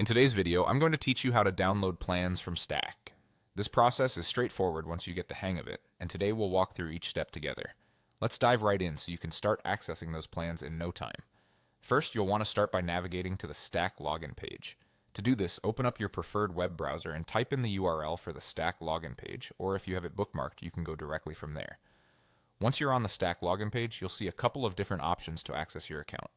In today's video, I'm going to teach you how to download plans from Stack. This process is straightforward once you get the hang of it, and today we'll walk through each step together. Let's dive right in so you can start accessing those plans in no time. First, you'll want to start by navigating to the Stack login page. To do this, open up your preferred web browser and type in the URL for the Stack login page, or if you have it bookmarked, you can go directly from there. Once you're on the Stack login page, you'll see a couple of different options to access your account.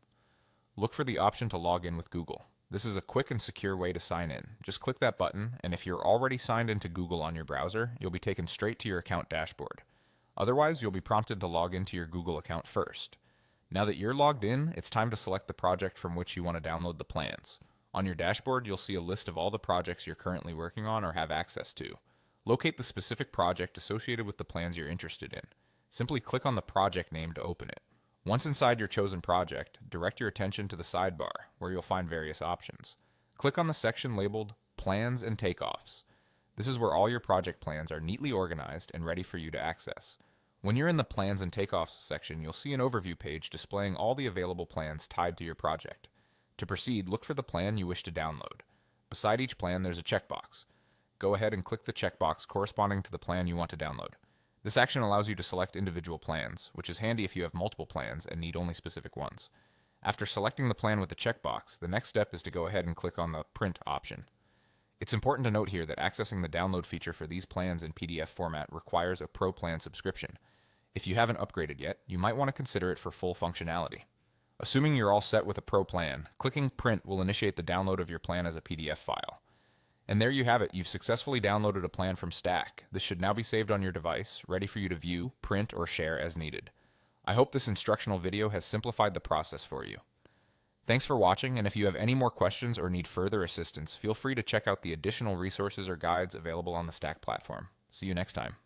Look for the option to log in with Google. This is a quick and secure way to sign in. Just click that button, and if you're already signed into Google on your browser, you'll be taken straight to your account dashboard. Otherwise, you'll be prompted to log into your Google account first. Now that you're logged in, it's time to select the project from which you want to download the plans. On your dashboard, you'll see a list of all the projects you're currently working on or have access to. Locate the specific project associated with the plans you're interested in. Simply click on the project name to open it. Once inside your chosen project, direct your attention to the sidebar, where you'll find various options. Click on the section labeled Plans and Takeoffs. This is where all your project plans are neatly organized and ready for you to access. When you're in the Plans and Takeoffs section, you'll see an overview page displaying all the available plans tied to your project. To proceed, look for the plan you wish to download. Beside each plan, there's a checkbox. Go ahead and click the checkbox corresponding to the plan you want to download. This action allows you to select individual plans, which is handy if you have multiple plans and need only specific ones. After selecting the plan with the checkbox, the next step is to go ahead and click on the Print option. It's important to note here that accessing the download feature for these plans in PDF format requires a Pro plan subscription. If you haven't upgraded yet, you might want to consider it for full functionality. Assuming you're all set with a Pro plan, clicking Print will initiate the download of your plan as a PDF file. And there you have it, you've successfully downloaded a plan from Stack. This should now be saved on your device, ready for you to view, print, or share as needed. I hope this instructional video has simplified the process for you. Thanks for watching, and if you have any more questions or need further assistance, feel free to check out the additional resources or guides available on the Stack platform. See you next time.